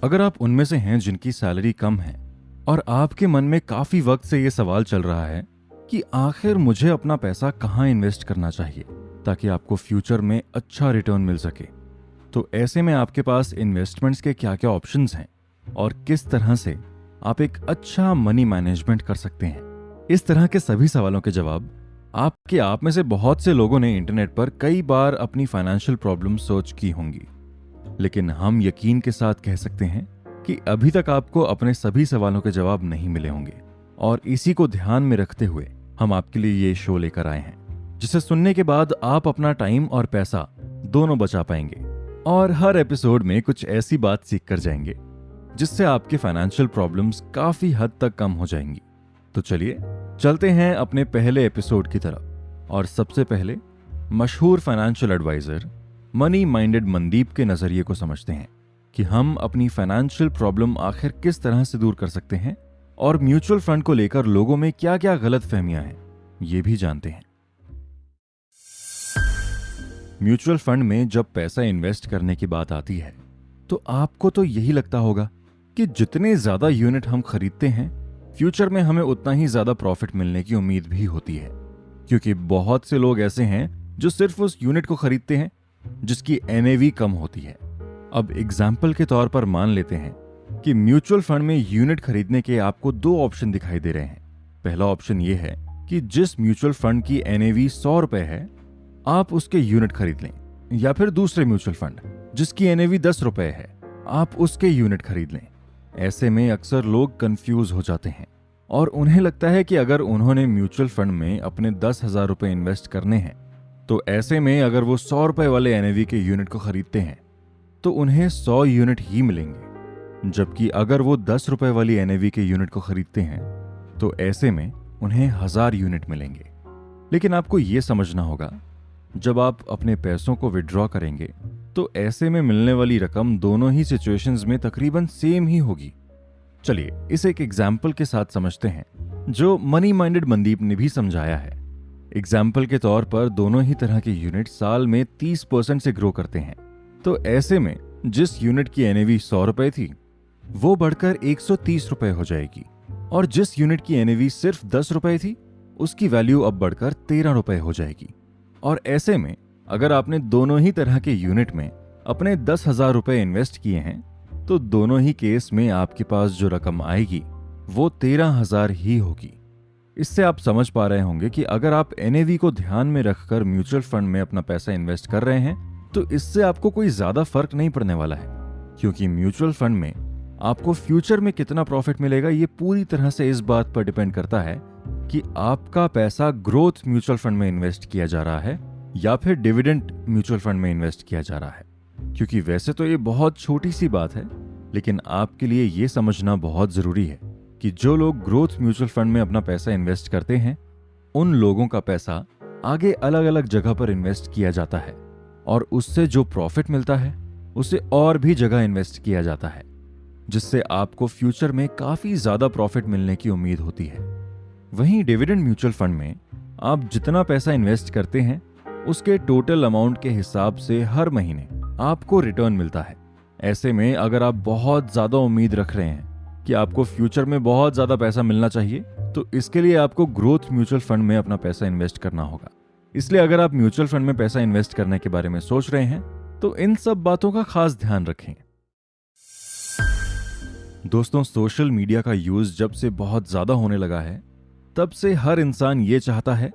अगर आप उनमें से हैं जिनकी सैलरी कम है और आपके मन में काफी वक्त से ये सवाल चल रहा है कि आखिर मुझे अपना पैसा कहाँ इन्वेस्ट करना चाहिए ताकि आपको फ्यूचर में अच्छा रिटर्न मिल सके, तो ऐसे में आपके पास इन्वेस्टमेंट्स के क्या क्या ऑप्शंस हैं और किस तरह से आप एक अच्छा मनी मैनेजमेंट कर सकते हैं। इस तरह के सभी सवालों के जवाब आप में से बहुत से लोगों ने इंटरनेट पर कई बार अपनी फाइनेंशियल प्रॉब्लम सर्च की होंगी, लेकिन हम यकीन के साथ कह सकते हैं कि अभी तक आपको अपने सभी सवालों के जवाब नहीं मिले होंगे। और इसी को ध्यान में रखते हुए हम आपके लिए ये शो लेकर आए हैं, जिसे सुनने के बाद आप अपना टाइम और पैसा दोनों बचा पाएंगे और हर एपिसोड में कुछ ऐसी बात सीख कर जाएंगे जिससे आपके फाइनेंशियल प्रॉब्लम्स काफी हद तक कम हो जाएंगी। तो चलिए चलते हैं अपने पहले एपिसोड की तरफ और सबसे पहले मशहूर financial advisor money minded Mandeep के नजरिए को समझते हैं कि हम अपनी फाइनेंशियल प्रॉब्लम आखिर किस तरह से दूर कर सकते हैं और म्यूचुअल फंड को लेकर लोगों में क्या क्या गलत फहमियां हैं ये भी जानते हैं। म्यूचुअल फंड में जब पैसा इन्वेस्ट करने की बात आती है तो आपको तो यही लगता होगा कि जितने ज्यादा यूनिट हम खरीदते हैं फ्यूचर में हमें उतना ही ज्यादा प्रॉफिट मिलने की उम्मीद भी होती है, क्योंकि बहुत से लोग ऐसे हैं जो सिर्फ उस यूनिट को खरीदते हैं जिसकी एनएवी कम होती है। अब एग्जाम्पल के तौर पर मान लेते हैं कि म्यूचुअल फंड में यूनिट खरीदने के आपको दो ऑप्शन दिखाई दे रहे हैं। पहला ऑप्शन यह है कि जिस म्यूचुअल फंड की एनएवी 100 रुपए है आप उसके यूनिट खरीद लें, या फिर दूसरे म्यूचुअल फंड जिसकी एनएवी 10 रुपए है आप उसके यूनिट खरीद लें। ऐसे में अक्सर लोग कंफ्यूज हो जाते हैं और उन्हें लगता है कि अगर उन्होंने म्यूचुअल फंड में अपने 10,000 रुपए इन्वेस्ट करने हैं तो ऐसे में अगर वो 100 रुपए वाले एनएवी के यूनिट को खरीदते हैं तो उन्हें 100 यूनिट ही मिलेंगे, जबकि अगर वो 10 रुपए वाली एनएवी के यूनिट को खरीदते हैं तो ऐसे में उन्हें 1000 यूनिट मिलेंगे। लेकिन आपको ये समझना होगा, जब आप अपने पैसों को विड्रॉ करेंगे तो ऐसे में मिलने वाली रकम दोनों ही सिचुएशंस में तकरीबन सेम ही होगी। चलिए इसे एक एग्जाम्पल के साथ समझते हैं जो मनी माइंडेड मनदीप ने भी समझाया है। एग्जाम्पल के तौर पर दोनों ही तरह के यूनिट साल में 30% से ग्रो करते हैं, तो ऐसे में जिस यूनिट की एनएवी 100 रुपए थी वो बढ़कर 130 रुपए हो जाएगी, और जिस यूनिट की एनएवी सिर्फ 10 रुपए थी उसकी वैल्यू अब बढ़कर 13 रुपए हो जाएगी। और ऐसे में अगर आपने दोनों ही तरह के यूनिट में अपने 10,000 रुपए इन्वेस्ट किए हैं तो दोनों ही केस में आपके पास जो रकम आएगी वो 13,000 ही होगी। इससे आप समझ पा रहे होंगे कि अगर आप एनएवी को ध्यान में रखकर म्यूचुअल फंड में अपना पैसा इन्वेस्ट कर रहे हैं तो इससे आपको कोई ज्यादा फर्क नहीं पड़ने वाला है, क्योंकि म्यूचुअल फंड में आपको फ्यूचर में कितना प्रॉफिट मिलेगा ये पूरी तरह से इस बात पर डिपेंड करता है कि आपका पैसा ग्रोथ म्यूचुअल फंड में इन्वेस्ट किया जा रहा है या फिर डिविडेंड म्यूचुअल फंड में इन्वेस्ट किया जा रहा है। क्योंकि वैसे तो ये बहुत छोटी सी बात है, लेकिन आपके लिए ये समझना बहुत जरूरी है कि जो लोग ग्रोथ म्यूचुअल फंड में अपना पैसा इन्वेस्ट करते हैं उन लोगों का पैसा आगे अलग अलग जगह पर इन्वेस्ट किया जाता है और उससे जो प्रॉफिट मिलता है उसे और भी जगह इन्वेस्ट किया जाता है, जिससे आपको फ्यूचर में काफी ज्यादा प्रॉफिट मिलने की उम्मीद होती है। वहीं डिविडेंड म्यूचुअल फंड में आप जितना पैसा इन्वेस्ट करते हैं उसके टोटल अमाउंट के हिसाब से हर महीने आपको रिटर्न मिलता है। ऐसे में अगर आप बहुत ज्यादा उम्मीद रख रहे हैं कि आपको फ्यूचर में बहुत ज्यादा पैसा मिलना चाहिए तो इसके लिए आपको ग्रोथ म्यूचुअल फंड में अपना पैसा इन्वेस्ट करना होगा। इसलिए अगर आप म्यूचुअल फंड में पैसा इन्वेस्ट करने के बारे में सोच रहे हैं तो इन सब बातों का खास ध्यान रखें। दोस्तों, सोशल मीडिया का यूज जब से बहुत ज्यादा होने लगा है तब से हर इंसान ये चाहता है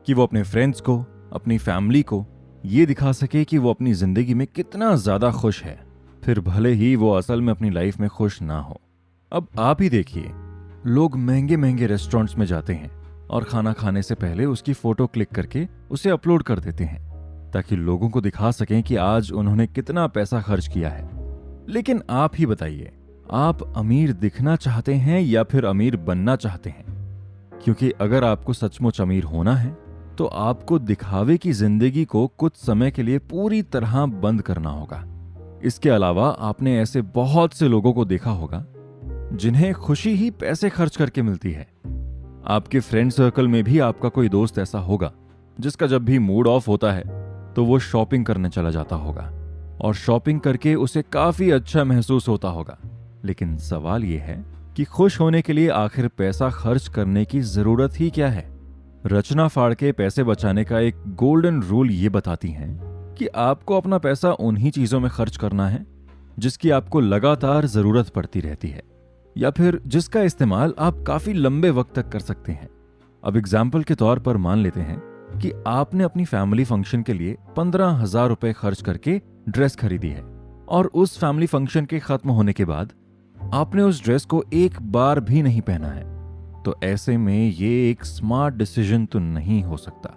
कि वो अपने फ्रेंड्स को, अपनी फैमिली को ये दिखा सके कि वो अपनी जिंदगी में कितना ज्यादा खुश है, फिर भले ही वो असल में अपनी लाइफ में खुश ना हो। अब आप ही देखिए, लोग महंगे महंगे रेस्टोरेंट्स में जाते हैं और खाना खाने से पहले उसकी फोटो क्लिक करके उसे अपलोड कर देते हैं ताकि लोगों को दिखा सकें कि आज उन्होंने कितना पैसा खर्च किया है। लेकिन आप ही बताइए, आप अमीर दिखना चाहते हैं या फिर अमीर बनना चाहते हैं? क्योंकि अगर आपको सचमुच अमीर होना है तो आपको दिखावे की जिंदगी को कुछ समय के लिए पूरी तरह बंद करना होगा। इसके अलावा आपने ऐसे बहुत से लोगों को देखा होगा जिन्हें खुशी ही पैसे खर्च करके मिलती है। आपके फ्रेंड सर्कल में भी आपका कोई दोस्त ऐसा होगा जिसका जब भी मूड ऑफ होता है तो वो शॉपिंग करने चला जाता होगा और शॉपिंग करके उसे काफी अच्छा महसूस होता होगा। लेकिन सवाल यह है कि खुश होने के लिए आखिर पैसा खर्च करने की जरूरत ही क्या है। रचना फाड़ के पैसे बचाने का एक गोल्डन रूल ये बताती हैं कि आपको अपना पैसा उन्हीं चीजों में खर्च करना है जिसकी आपको लगातार जरूरत पड़ती रहती है, या फिर जिसका इस्तेमाल आप काफी लंबे वक्त तक कर सकते हैं। अब एग्जाम्पल के तौर पर मान लेते हैं कि आपने अपनी फैमिली फंक्शन के लिए 15,000 रुपए खर्च करके ड्रेस खरीदी है और उस फैमिली फंक्शन के खत्म होने के बाद आपने उस ड्रेस को एक बार भी नहीं पहना है, तो ऐसे में ये एक स्मार्ट डिसीजन तो नहीं हो सकता।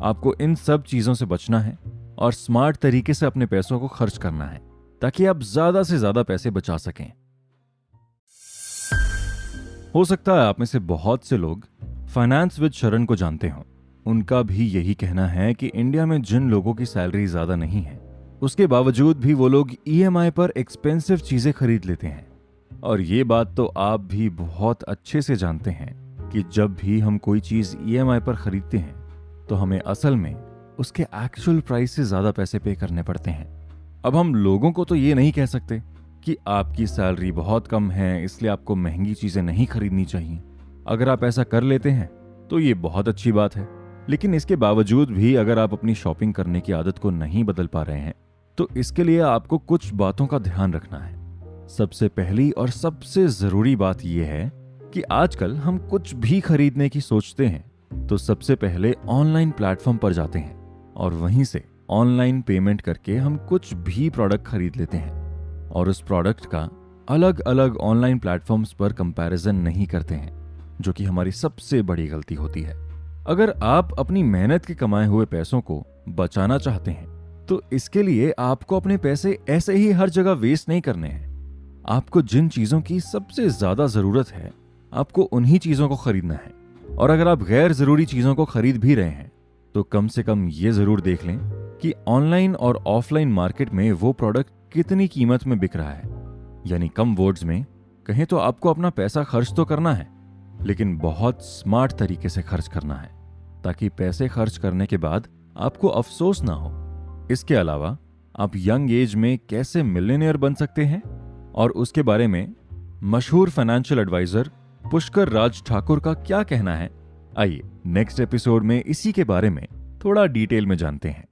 आपको इन सब चीजों से बचना है और स्मार्ट तरीके से अपने पैसों को खर्च करना है ताकि आप ज्यादा से ज्यादा पैसे बचा सकें। हो सकता है आप में से बहुत से लोग फाइनेंस विद शरण को जानते हो। उनका भी यही कहना है कि इंडिया में जिन लोगों की सैलरी ज्यादा नहीं है, उसके बावजूद भी वो लोग ईएमआई पर एक्सपेंसिव चीजें खरीद लेते हैं। और ये बात तो आप भी बहुत अच्छे से जानते हैं कि जब भी हम कोई चीज ईएमआई पर खरीदते हैं तो हमें असल में उसके एक्चुअल प्राइस से ज्यादा पैसे पे करने पड़ते हैं। अब हम लोगों को तो ये नहीं कह सकते कि आपकी सैलरी बहुत कम है इसलिए आपको महंगी चीजें नहीं खरीदनी चाहिए। अगर आप ऐसा कर लेते हैं तो ये बहुत अच्छी बात है, लेकिन इसके बावजूद भी अगर आप अपनी शॉपिंग करने की आदत को नहीं बदल पा रहे हैं तो इसके लिए आपको कुछ बातों का ध्यान रखना है। सबसे पहली और सबसे जरूरी बात यह है कि आजकल हम कुछ भी खरीदने की सोचते हैं तो सबसे पहले ऑनलाइन प्लेटफॉर्म पर जाते हैं और वहीं से ऑनलाइन पेमेंट करके हम कुछ भी प्रोडक्ट खरीद लेते हैं और उस प्रोडक्ट का अलग अलग ऑनलाइन प्लेटफॉर्म्स पर कंपैरिजन नहीं करते हैं, जो कि हमारी सबसे बड़ी गलती होती है। अगर आप अपनी मेहनत के कमाए हुए पैसों को बचाना चाहते हैं तो इसके लिए आपको अपने पैसे ऐसे ही हर जगह वेस्ट नहीं करने हैं। आपको जिन चीजों की सबसे ज्यादा जरूरत है आपको उन्हीं चीजों को खरीदना है, और अगर आप गैर जरूरी चीजों को खरीद भी रहे हैं तो कम से कम ये जरूर देख लें कि ऑनलाइन और ऑफलाइन मार्केट में वो प्रोडक्ट कितनी कीमत में बिक रहा है। यानी कम वर्ड्स में कहें तो आपको अपना पैसा खर्च तो करना है, लेकिन बहुत स्मार्ट तरीके से खर्च करना है ताकि पैसे खर्च करने के बाद आपको अफसोस ना हो। इसके अलावा आप यंग एज में कैसे मिलियनेयर बन सकते हैं और उसके बारे में मशहूर फाइनेंशियल एडवाइजर पुष्कर राज ठाकुर का क्या कहना है, आइए नेक्स्ट एपिसोड में इसी के बारे में थोड़ा डिटेल में जानते हैं।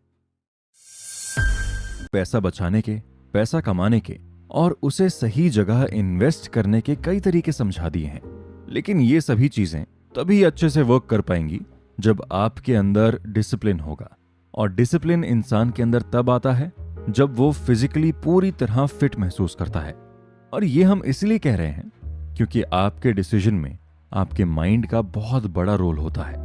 पैसा बचाने के, पैसा कमाने के और उसे सही जगह इन्वेस्ट करने के कई तरीके समझा दिए हैं, लेकिन ये सभी चीजें तभी अच्छे से वर्क कर पाएंगी जब आपके अंदर डिसिप्लिन होगा। और डिसिप्लिन इंसान के अंदर तब आता है जब वो फिजिकली पूरी तरह फिट महसूस करता है। और ये हम इसलिए कह रहे हैं क्योंकि आपके डिसीजन में आपके माइंड का बहुत बड़ा रोल होता है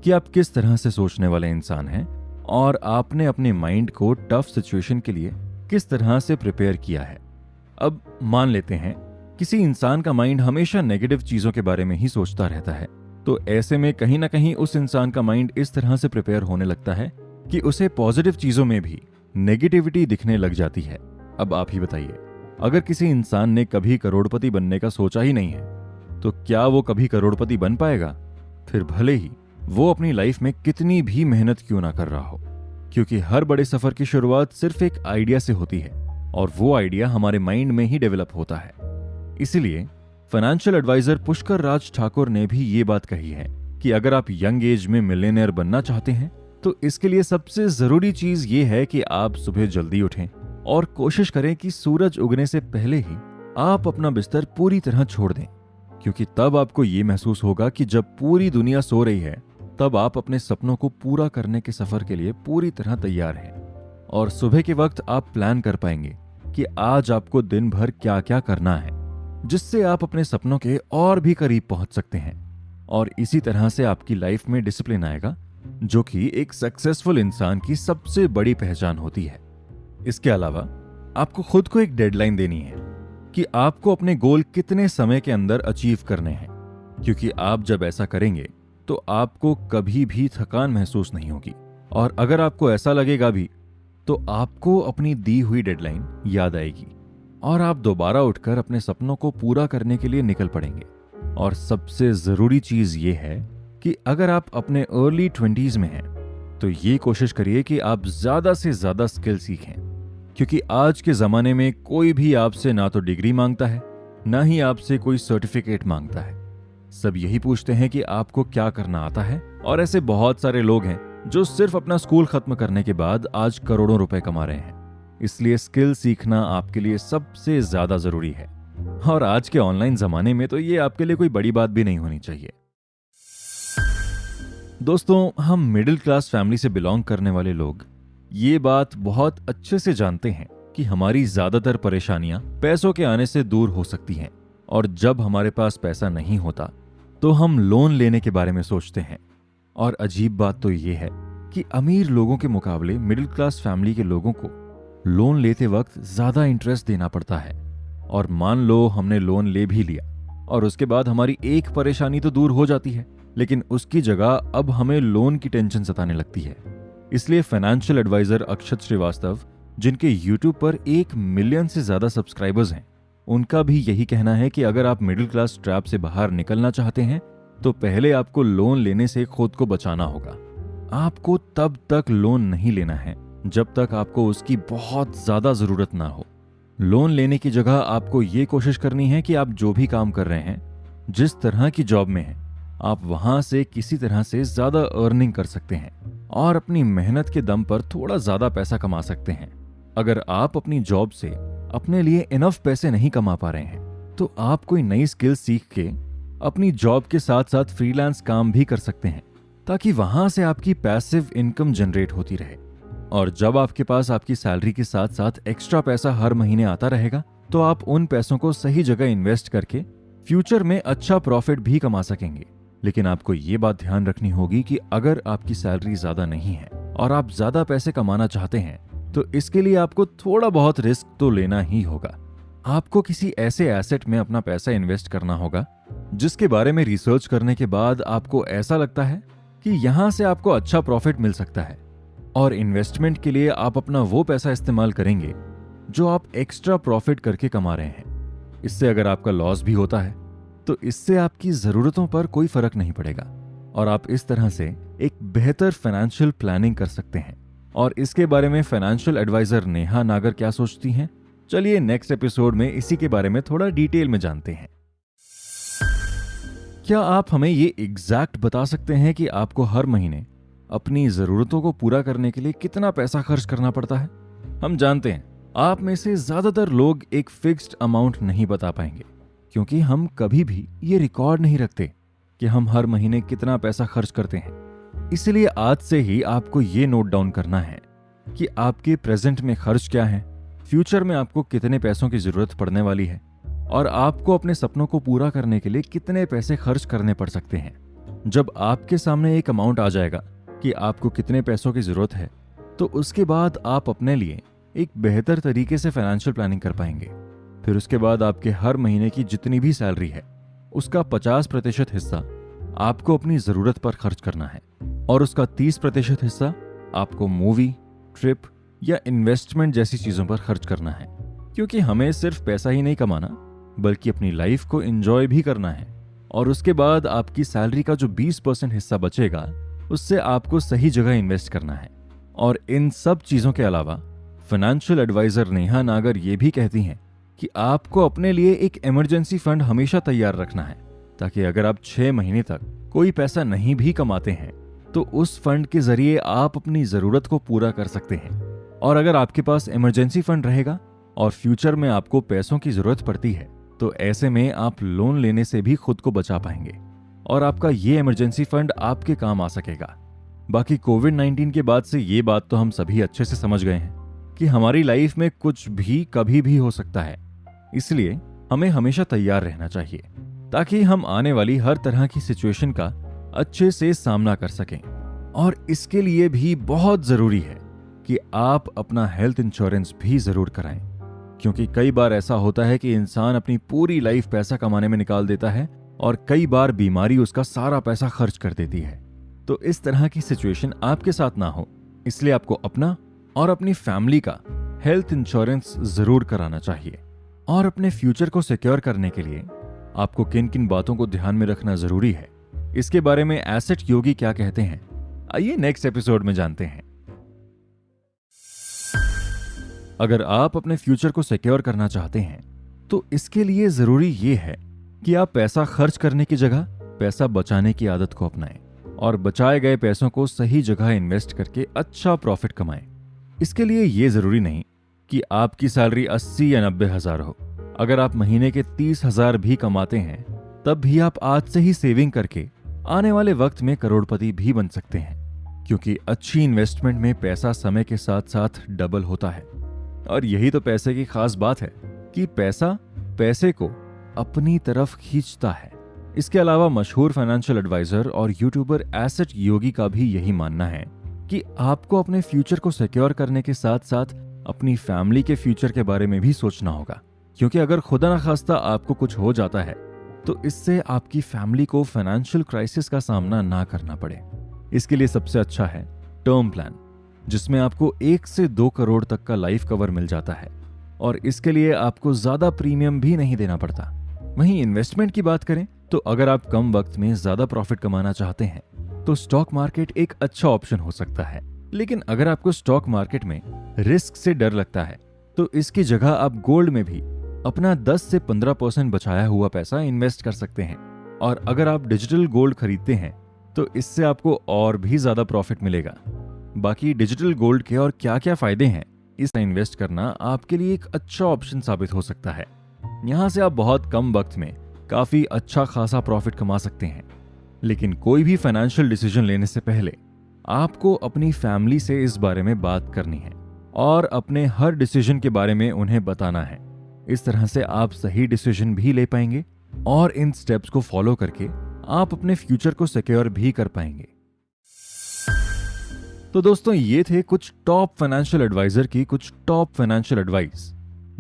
कि आप किस तरह से सोचने वाले इंसान हैं और आपने अपने माइंड को टफ सिचुएशन के लिए किस तरह से प्रिपेयर किया है। अब मान लेते हैं किसी इंसान का माइंड हमेशा नेगेटिव चीजों के बारे में ही सोचता रहता है, तो ऐसे में कहीं ना कहीं उस इंसान का माइंड इस तरह से प्रिपेयर होने लगता है कि उसे पॉजिटिव चीजों में भी नेगेटिविटी दिखने लग जाती है। अब आप ही बताइए, अगर किसी इंसान ने कभी करोड़पति बनने का सोचा ही नहीं है तो क्या वो कभी करोड़पति बन पाएगा? फिर भले ही वो अपनी लाइफ में कितनी भी मेहनत क्यों ना कर रहा हो, क्योंकि हर बड़े सफर की शुरुआत सिर्फ एक आइडिया से होती है और वो आइडिया हमारे माइंड में ही डेवलप होता है। इसीलिए फाइनेंशियल एडवाइजर पुष्कर राज ठाकुर ने भी ये बात कही है कि अगर आप यंग एज में मिलियनेयर बनना चाहते हैं तो इसके लिए सबसे जरूरी चीज ये है कि आप सुबह जल्दी उठें और कोशिश करें कि सूरज उगने से पहले ही आप अपना बिस्तर पूरी तरह छोड़ दें, क्योंकि तब आपको ये महसूस होगा कि जब पूरी दुनिया सो रही है तब आप अपने सपनों को पूरा करने के सफर के लिए पूरी तरह तैयार हैं। और सुबह के वक्त आप प्लान कर पाएंगे कि आज आपको दिन भर क्या क्या करना है, जिससे आप अपने सपनों के और भी करीब पहुंच सकते हैं। और इसी तरह से आपकी लाइफ में डिसिप्लिन आएगा, जो कि एक सक्सेसफुल इंसान की सबसे बड़ी पहचान होती है। इसके अलावा आपको खुद को एक डेडलाइन देनी है कि आपको अपने गोल कितने समय के अंदर अचीव करने हैं, क्योंकि आप जब ऐसा करेंगे तो आपको कभी भी थकान महसूस नहीं होगी। और अगर आपको ऐसा लगेगा भी तो आपको अपनी दी हुई डेडलाइन याद आएगी और आप दोबारा उठकर अपने सपनों को पूरा करने के लिए निकल पड़ेंगे। और सबसे जरूरी चीज ये है कि अगर आप अपने अर्ली 20s में हैं तो ये कोशिश करिए कि आप ज्यादा से ज्यादा स्किल सीखें, क्योंकि आज के ज़माने में कोई भी आपसे ना तो डिग्री मांगता है, ना ही आपसे कोई सर्टिफिकेट मांगता है। सब यही पूछते हैं कि आपको क्या करना आता है। और ऐसे बहुत सारे लोग हैं जो सिर्फ अपना स्कूल खत्म करने के बाद आज करोड़ों रुपए कमा रहे हैं। इसलिए स्किल सीखना आपके लिए सबसे ज्यादा जरूरी है। और आज के ऑनलाइन जमाने में तो ये आपके लिए कोई बड़ी बात भी नहीं होनी चाहिए। दोस्तों, हम मिडिल क्लास फैमिली से बिलोंग करने वाले लोग ये बात बहुत अच्छे से जानते हैं कि हमारी ज्यादातर परेशानियां पैसों के आने से दूर हो सकती हैं। और जब हमारे पास पैसा नहीं होता तो हम लोन लेने के बारे में सोचते हैं। और अजीब बात तो ये है कि अमीर लोगों के मुकाबले मिडिल क्लास फैमिली के लोगों को लोन लेते वक्त ज्यादा इंटरेस्ट देना पड़ता है। और मान लो हमने लोन ले भी लिया और उसके बाद हमारी एक परेशानी तो दूर हो जाती है, लेकिन उसकी जगह अब हमें लोन की टेंशन सताने लगती है। इसलिए फाइनेंशियल एडवाइजर अक्षत श्रीवास्तव, जिनके यूट्यूब पर 1 मिलियन से ज्यादा सब्सक्राइबर्स हैं, उनका भी यही कहना है कि अगर आप मिडिल क्लास ट्रैप से बाहर निकलना चाहते हैं तो पहले आपको लोन लेने से खुद को बचाना होगा। आपको तब तक लोन नहीं लेना है जब तक आपको उसकी बहुत ज्यादा जरूरत ना हो। लोन लेने की जगह आपको ये कोशिश करनी है कि आप जो भी काम कर रहे हैं, जिस तरह की जॉब में हैं, आप वहां से किसी तरह से ज्यादा अर्निंग कर सकते हैं और अपनी मेहनत के दम पर थोड़ा ज्यादा पैसा कमा सकते हैं। अगर आप अपनी जॉब से अपने लिए इनफ पैसे नहीं कमा पा रहे हैं तो आप कोई नई स्किल सीख के अपनी जॉब के साथ साथ फ्रीलांस काम भी कर सकते हैं, ताकि वहां से आपकी पैसिव इनकम जनरेट होती रहे। और जब आपके पास आपकी सैलरी के साथ साथ एक्स्ट्रा पैसा हर महीने आता रहेगा तो आप उन पैसों को सही जगह इन्वेस्ट करके फ्यूचर में अच्छा प्रॉफिट भी कमा सकेंगे। लेकिन आपको ये बात ध्यान रखनी होगी कि अगर आपकी सैलरी ज्यादा नहीं है और आप ज्यादा पैसे कमाना चाहते हैं तो इसके लिए आपको थोड़ा बहुत रिस्क तो लेना ही होगा। आपको किसी ऐसे एसेट में अपना पैसा इन्वेस्ट करना होगा जिसके बारे में रिसर्च करने के बाद आपको ऐसा लगता है कि यहां से आपको अच्छा प्रॉफिट मिल सकता है। और इन्वेस्टमेंट के लिए आप अपना वो पैसा इस्तेमाल करेंगे जो आप एक्स्ट्रा प्रॉफिट करके कमा रहे हैं। इससे अगर आपका लॉस भी होता है तो इससे आपकी जरूरतों पर कोई फर्क नहीं पड़ेगा और आप इस तरह से एक बेहतर फाइनेंशियल प्लानिंग कर सकते हैं। और इसके बारे में फाइनेंशियल एडवाइजर नेहा नागर क्या सोचती हैं, चलिए नेक्स्ट एपिसोड में इसी के बारे में थोड़ा डिटेल में जानते हैं। क्या आप हमें ये एग्जैक्ट बता सकते हैं कि आपको हर महीने अपनी जरूरतों को पूरा करने के लिए कितना पैसा खर्च करना पड़ता है? हम जानते हैं आप में से ज्यादातर लोग एक फिक्स्ड अमाउंट नहीं बता पाएंगे, क्योंकि हम कभी भी ये रिकॉर्ड नहीं रखते कि हम हर महीने कितना पैसा खर्च करते हैं। इसलिए आज से ही आपको ये नोट डाउन करना है कि आपके प्रेजेंट में खर्च क्या है, फ्यूचर में आपको कितने पैसों की जरूरत पड़ने वाली है और आपको अपने सपनों को पूरा करने के लिए कितने पैसे खर्च करने पड़ सकते हैं। जब आपके सामने एक अमाउंट आ जाएगा कि आपको कितने पैसों की जरूरत है तो उसके बाद आप अपने लिए एक बेहतर तरीके से फाइनेंशियल प्लानिंग कर पाएंगे। फिर उसके बाद आपके हर महीने की जितनी भी सैलरी है उसका 50% हिस्सा आपको अपनी जरूरत पर खर्च करना है और उसका 30% हिस्सा आपको मूवी, ट्रिप या इन्वेस्टमेंट जैसी चीजों पर खर्च करना है। क्योंकि हमें सिर्फ पैसा ही नहीं कमाना बल्कि अपनी लाइफ को एंजॉय भी करना है। और उसके बाद आपकी सैलरी का जो 20% हिस्सा बचेगा उससे आपको सही जगह इन्वेस्ट करना है। और इन सब चीजों के अलावा फाइनेंशियल एडवाइजर नेहा नागर ये भी कहती हैं कि आपको अपने लिए एक इमरजेंसी फंड हमेशा तैयार रखना है, ताकि अगर आप 6 महीने तक कोई पैसा नहीं भी कमाते हैं तो उस फंड के जरिए आप अपनी जरूरत को पूरा कर सकते हैं। और अगर आपके पास इमरजेंसी फंड रहेगा और फ्यूचर में आपको पैसों की जरूरत पड़ती है तो ऐसे में आप लोन लेने से भी खुद को बचा पाएंगे और आपका ये इमरजेंसी फंड आपके काम आ सकेगा। बाकी कोविड-19 के बाद से ये बात तो हम सभी अच्छे से समझ गए हैं कि हमारी लाइफ में कुछ भी कभी भी हो सकता है। इसलिए हमें हमेशा तैयार रहना चाहिए ताकि हम आने वाली हर तरह की सिचुएशन का अच्छे से सामना कर सकें। और इसके लिए भी बहुत जरूरी है कि आप अपना हेल्थ इंश्योरेंस भी जरूर कराएं, क्योंकि कई बार ऐसा होता है कि इंसान अपनी पूरी लाइफ पैसा कमाने में निकाल देता है और कई बार बीमारी उसका सारा पैसा खर्च कर देती है। तो इस तरह की सिचुएशन आपके साथ ना हो, इसलिए आपको अपना और अपनी फैमिली का हेल्थ इंश्योरेंस जरूर कराना चाहिए। और अपने फ्यूचर को सिक्योर करने के लिए आपको किन किन बातों को ध्यान में रखना जरूरी है, इसके बारे में एसेट योगी क्या कहते हैं, आइए नेक्स्ट एपिसोड में जानते हैं। अगर आप अपने फ्यूचर को सिक्योर करना चाहते हैं तो इसके लिए जरूरी ये है कि आप पैसा खर्च करने की जगह पैसा बचाने की आदत को अपनाएं और बचाए गए पैसों को सही जगह इन्वेस्ट करके अच्छा प्रॉफिट कमाएं। इसके लिए ये जरूरी नहीं कि आपकी सैलरी 80 या 90 हजार हो। अगर आप महीने के 30 हजार भी कमाते हैं तब भी आप आज से ही सेविंग करके आने वाले वक्त में करोड़पति भी बन सकते हैं, क्योंकि अच्छी इन्वेस्टमेंट में पैसा समय के साथ साथ डबल होता है। और यही तो पैसे की खास बात है कि पैसा पैसे को अपनी तरफ खींचता है। इसके अलावा मशहूर फाइनेंशियल एडवाइजर और यूट्यूबर एसेट योगी का भी यही मानना है कि आपको अपने फ्यूचर को सिक्योर करने के साथ साथ अपनी फैमिली के फ्यूचर के बारे में भी सोचना होगा, क्योंकि अगर खुदा न खास्ता आपको कुछ हो जाता है तो इससे आपकी फैमिली को फाइनेंशियल क्राइसिस का सामना ना करना पड़े। इसके लिए सबसे अच्छा है टर्म प्लान, जिसमें आपको 1 से 2 करोड़ तक का लाइफ कवर मिल जाता है और इसके लिए आपको ज्यादा प्रीमियम भी नहीं देना पड़ता। वहीं इन्वेस्टमेंट की बात करें तो अगर आप कम वक्त में ज्यादा प्रॉफिट कमाना चाहते हैं तो स्टॉक मार्केट एक अच्छा ऑप्शन हो सकता है। लेकिन अगर आपको स्टॉक मार्केट में रिस्क से डर लगता है तो इसकी जगह आप गोल्ड में भी अपना 10 से 15% बचाया हुआ पैसा इन्वेस्ट कर सकते हैं। और अगर आप डिजिटल गोल्ड खरीदते हैं तो इससे आपको और भी ज्यादा प्रॉफिट मिलेगा। बाकी डिजिटल गोल्ड के और क्या क्या फायदे हैं, इसमें इन्वेस्ट करना आपके लिए एक अच्छा ऑप्शन साबित हो सकता है। यहां से आप बहुत कम वक्त में काफी अच्छा खासा प्रॉफिट कमा सकते हैं। लेकिन कोई भी फाइनेंशियल डिसीजन लेने से पहले आपको अपनी फैमिली से इस बारे में बात करनी है और अपने हर डिसीजन के बारे में उन्हें बताना है। इस तरह से आप सही डिसीजन भी ले पाएंगे और इन स्टेप्स को फॉलो करके आप अपने फ्यूचर को सिक्योर भी कर पाएंगे। तो दोस्तों, ये थे कुछ टॉप फाइनेंशियल एडवाइजर की कुछ टॉप फाइनेंशियल एडवाइस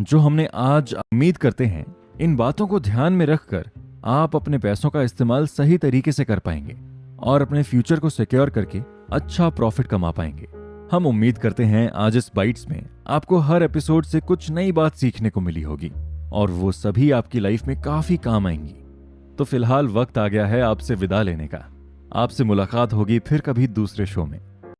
जो हमने आज। उम्मीद करते हैं इन बातों को ध्यान में रखकर आप अपने पैसों का इस्तेमाल सही तरीके से कर पाएंगे और अपने फ्यूचर को सिक्योर करके अच्छा प्रॉफिट कमा पाएंगे। हम उम्मीद करते हैं आज इस बाइट्स में आपको हर एपिसोड से कुछ नई बात सीखने को मिली होगी और वो सभी आपकी लाइफ में काफी काम आएंगी। तो फिलहाल वक्त आ गया है आपसे विदा लेने का। आपसे मुलाकात होगी फिर कभी दूसरे शो में।